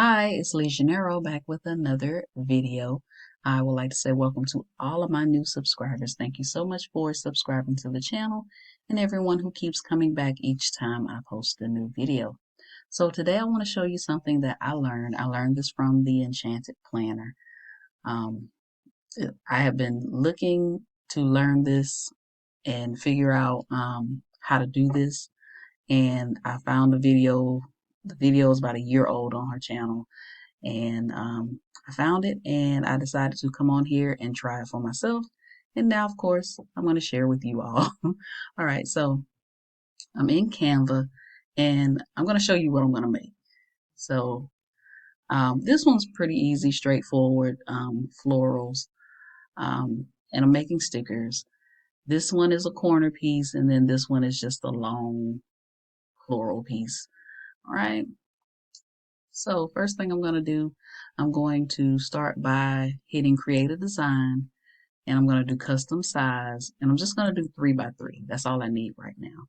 Hi, it's LeJanaro back with another video. I would like to say welcome to all of my new subscribers. Thank you so much for subscribing to the channel and everyone who keeps coming back each time I post a new video. So today I want to show you something that I learned. I learned this from the Enchanted Planner. Um, I have been looking to learn this and figure out how to do this, and I found a video. The video is about a year old on her channel, and I found it and I decided to come on here and try it for myself. And now, of course, I'm going to share with you all. All right, so I'm in Canva and I'm going to show you what I'm going to make. So this one's pretty easy, straightforward, florals, and I'm making stickers. This one is a corner piece, and then this one is just a long floral piece. All right. So first thing I'm going to do, I'm going to start by hitting create a design, and I'm going to do custom size, and I'm just going to do 3 by 3. That's all I need right now.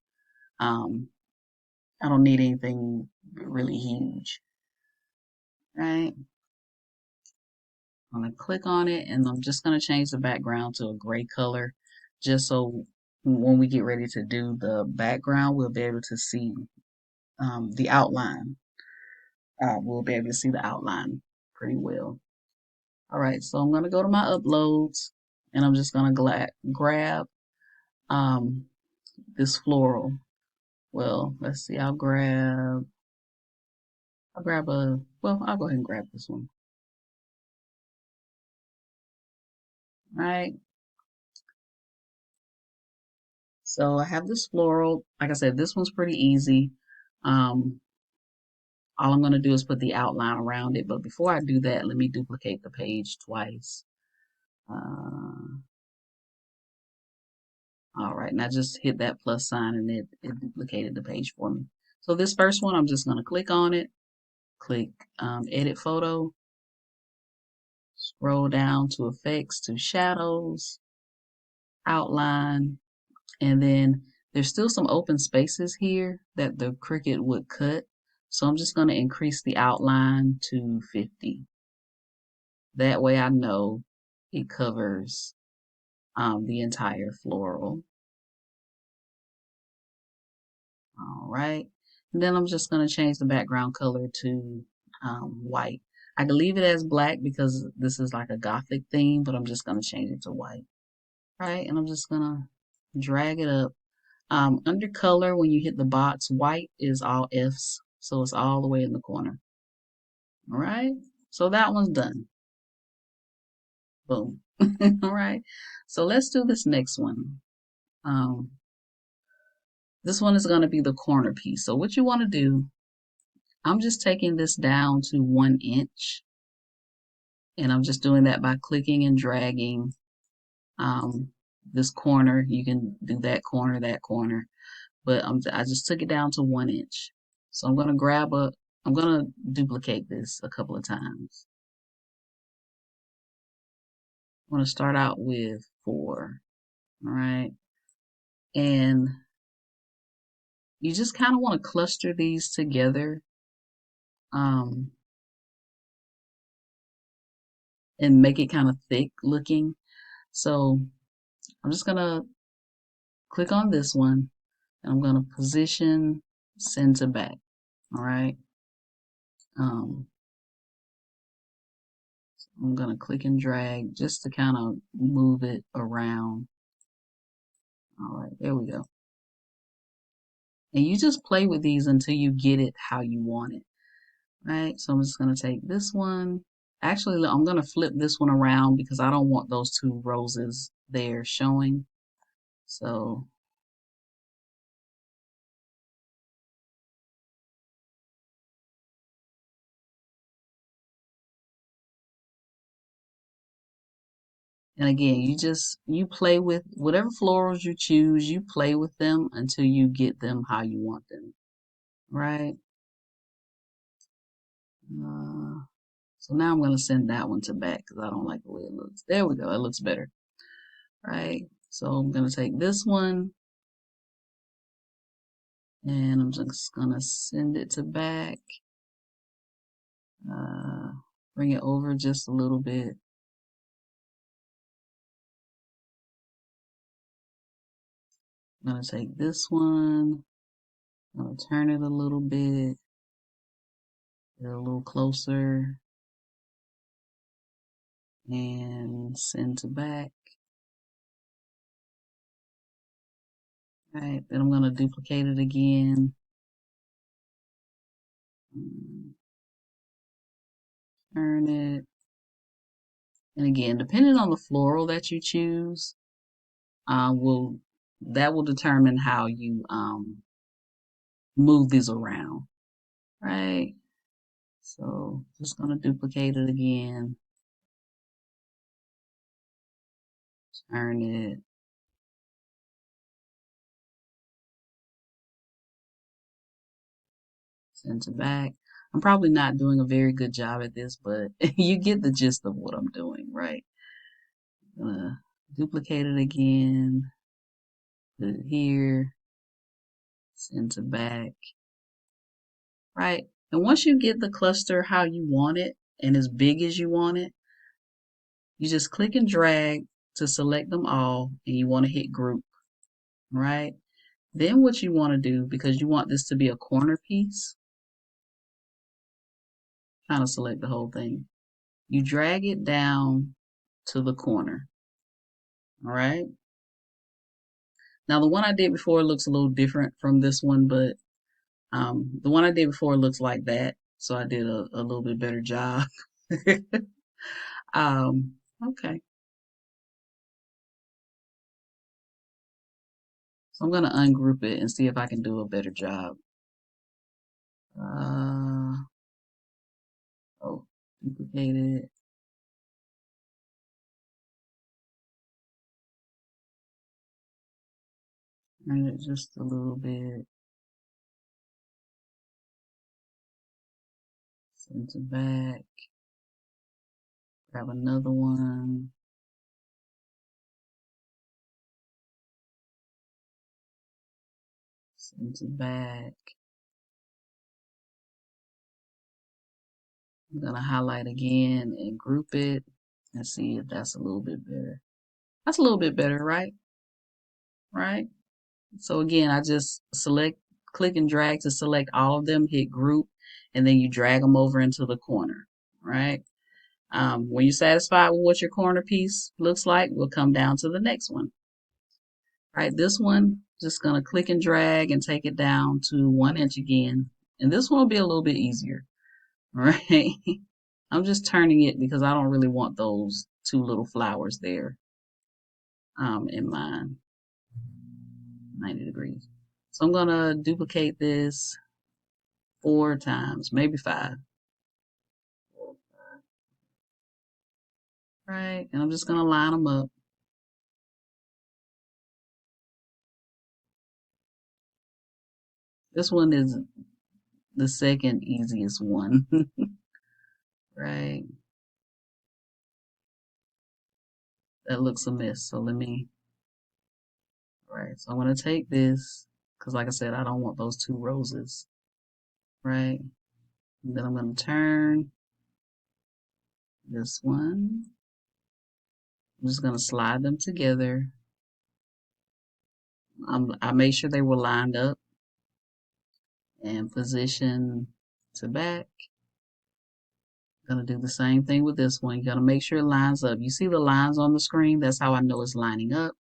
I don't need anything really huge, right? I'm going to click on it, and I'm just going to change the background to a gray color, just so when we get ready to do the background, we'll be able to see the outline. We'll be able to see the outline pretty well. All right, so I'm going to go to my uploads, and I'm just going to grab um, this floral. Well, let's see, I'll grab I'll go ahead and grab this one. All right. So I have this floral. Like I said, this one's pretty easy. Um, all I'm going to do is put the outline around it. But before I do that, let me duplicate the page twice. All right, and I just hit that plus sign and it duplicated the page for me. So this first one, I'm just going to click on it, click edit photo, scroll down to effects, to shadows, outline, and then there's still some open spaces here that the Cricut would cut. So I'm just going to increase the outline to 50. That way I know it covers the entire floral. All right. And then I'm just going to change the background color to white. I can leave it as black because this is like a gothic theme, but I'm just going to change it to white. Right. And I'm just going to drag it up. Under color, when you hit the box, white is all F's, so it's all the way in the corner. All right, so that one's done. Boom. All right, so let's do this next one. Um, this one is going to be the corner piece. So what you want to do, I'm just taking this down to 1 inch, and I'm just doing that by clicking and dragging this corner. You can do that corner, but I just took it down to 1 inch. So I'm gonna duplicate this a couple of times. I'm gonna start out with 4, all right? And you just kind of want to cluster these together um, and make it kind of thick looking. So I'm just gonna click on this one, and I'm gonna position send to back, all right? Um, I'm gonna click and drag just to kind of move it around. All right, there we go. And you just play with these until you get it how you want it, right? So I'm just going to take this one. Actually, I'm going to flip this one around because I don't want those 2 roses there showing. So, and again, you play with whatever florals you choose, you play with them until you get them how you want them, right? Uh, so now I'm going to send that one to back because I don't like the way it looks. There we go. It looks better, right? So I'm going to take this one, and I'm just going to send it to back. bring it over just a little bit. I'm going to take this one, I'm going to turn it a little bit, get a little closer, and send to back. Right, then I'm going to duplicate it again. Turn it. And again, depending on the floral that you choose, will determine how you move these around. Right? So just gonna duplicate it again. Turn it. Send to back. I'm probably not doing a very good job at this, but you get the gist of what I'm doing, right? I'm gonna duplicate it again. Put it here. Send to back. Right? And once you get the cluster how you want it and as big as you want it, you just click and drag to select them all and you want to hit group, right? Then what you want to do, because you want this to be a corner piece, kind of select the whole thing. You drag it down to the corner, all right? Now the one I did before looks a little different from this one, but the one I did before looks like that, so I did a little bit better job. Okay, so I'm gonna ungroup it and see if I can do a better job. Oh, duplicate it. Turn it just a little bit. Send it back. Grab another one. Send it back. I'm gonna highlight again and group it and see if that's a little bit better. That's a little bit better, right? Right? So again, I just click and drag to select all of them, hit group, and then you drag them over into the corner, right? When you're satisfied with what your corner piece looks like, we'll come down to the next one. Right, this one, just gonna click and drag and take it down to 1 inch again. And this one will be a little bit easier, right? I'm just turning it because I don't really want those two little flowers there in mine, 90 degrees. So I'm gonna duplicate this 4 times, maybe 5. Right, and I'm just gonna line them up. This one is the second easiest one, right? That looks a mess, so right, so I'm gonna take this, because like I said, I don't want those 2 roses, right? And then I'm gonna turn this one. I'm just gonna slide them together. I made sure they were lined up and position to back. Gonna do the same thing with this one. You're gonna make sure it lines up. You see the lines on the screen? That's how I know it's lining up.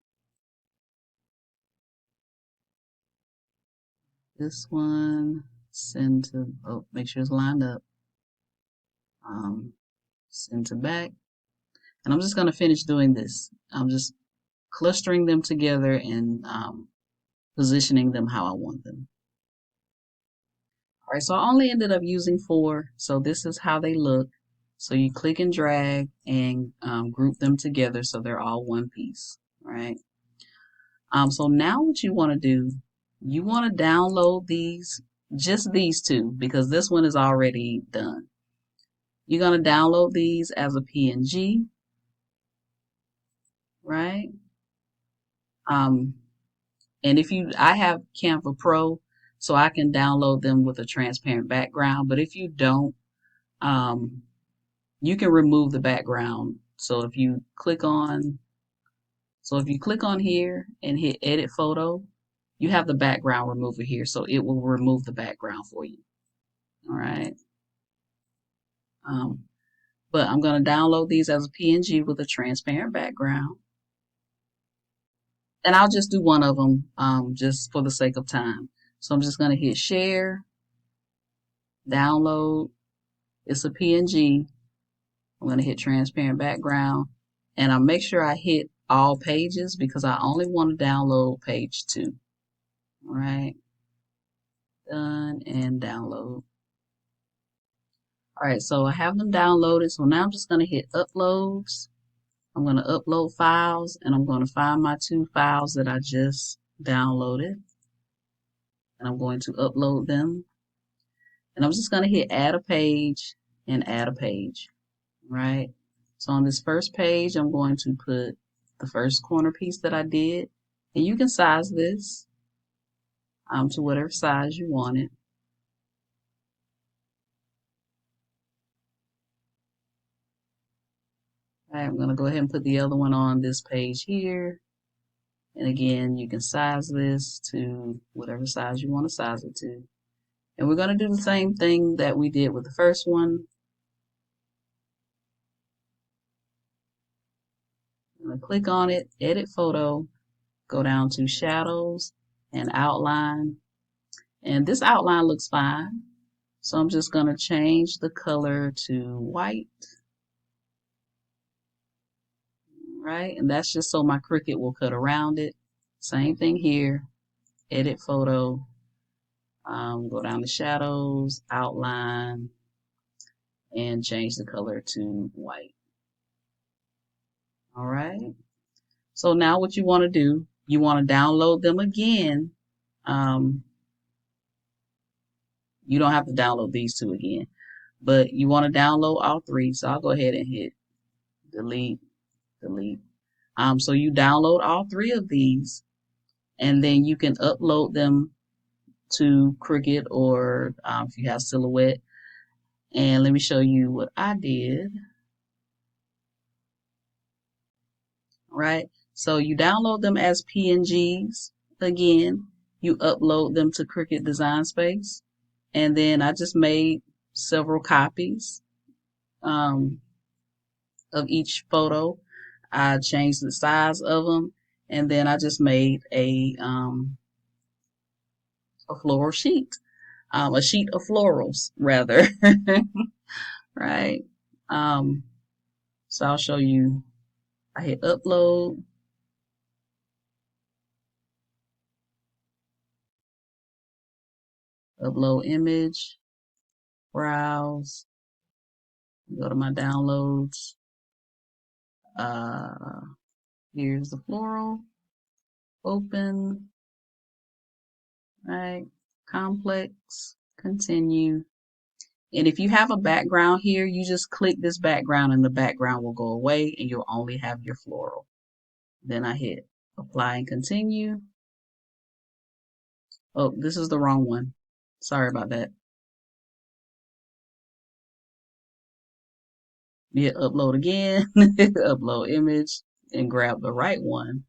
This one, send to, oh, make sure it's lined up. Send to back. And I'm just gonna finish doing this. I'm just clustering them together and positioning them how I want them. All right, so I only ended up using 4. So this is how they look. So you click and drag and group them together so they're all one piece, right? So now what you want to do, you want to download these, just these 2, because this one is already done. You're going to download these as a PNG, right? And I have Canva Pro, so I can download them with a transparent background. But if you don't, you can remove the background. So if you click on here and hit edit photo, you have the background remover here. So it will remove the background for you. All right. But I'm going to download these as a PNG with a transparent background. And I'll just do one of them just for the sake of time. So I'm just going to hit share, download. It's a PNG. I'm going to hit transparent background. And I'll make sure I hit all pages because I only want to download page 2. All right. Done and download. All right, so I have them downloaded. So now I'm just going to hit uploads. I'm going to upload files and I'm going to find my 2 files that I just downloaded. And I'm going to upload them. And I'm just going to hit add a page and add a page. Right. So on this first page, I'm going to put the first corner piece that I did. And you can size this to whatever size you want it. All right, I'm going to go ahead and put the other one on this page here. And again, you can size this to whatever size you want to size it to. And we're going to do the same thing that we did with the first one. I'm going to click on it, edit photo, go down to shadows and outline. And this outline looks fine. So I'm just going to change the color to white. Right, and that's just so my Cricut will cut around it. Same thing here, edit photo, go down to shadows, outline, and change the color to white. All right, so now what you want to do, you want to download them again. You don't have to download these 2 again, but you want to download all 3. So I'll go ahead and hit delete. So you download all 3 of these, and then you can upload them to Cricut or if you have Silhouette. And let me show you what I did. Right, so you download them as PNGs. Again, you upload them to Cricut Design Space, and then I just made several copies of each photo. I changed the size of them, and then I just made a floral sheet, a sheet of florals rather. Right. So I'll show you. I hit upload. Upload image, browse, go to my downloads. Here's the floral, open, right, complex, continue. And if you have a background here, you just click this background and the background will go away and you'll only have your floral. Then I hit apply and continue. Oh, this is the wrong one. Sorry about that. Hit upload again, upload image, and grab the right one.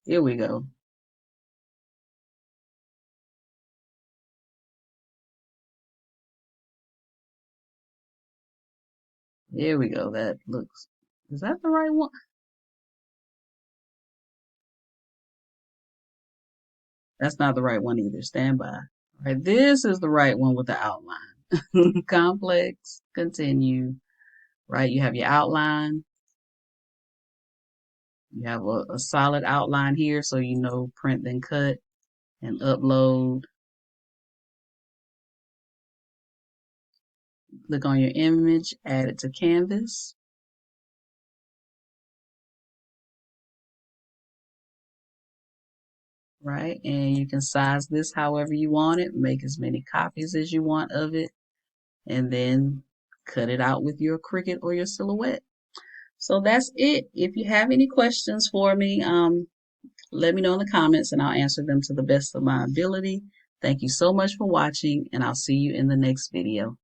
Here we go. Here we go. That looks, is that the right one? That's not the right one either. Stand by. All right, this is the right one with the outline. Complex, continue. Right, you have your outline. You have a solid outline here, so you know print then cut and upload. Click on your image, add it to Canvas. Right, and you can size this however you want it, make as many copies as you want of it, and then cut it out with your Cricut or your Silhouette. So that's it. If you have any questions for me, let me know in the comments and I'll answer them to the best of my ability. Thank you so much for watching, and I'll see you in the next video.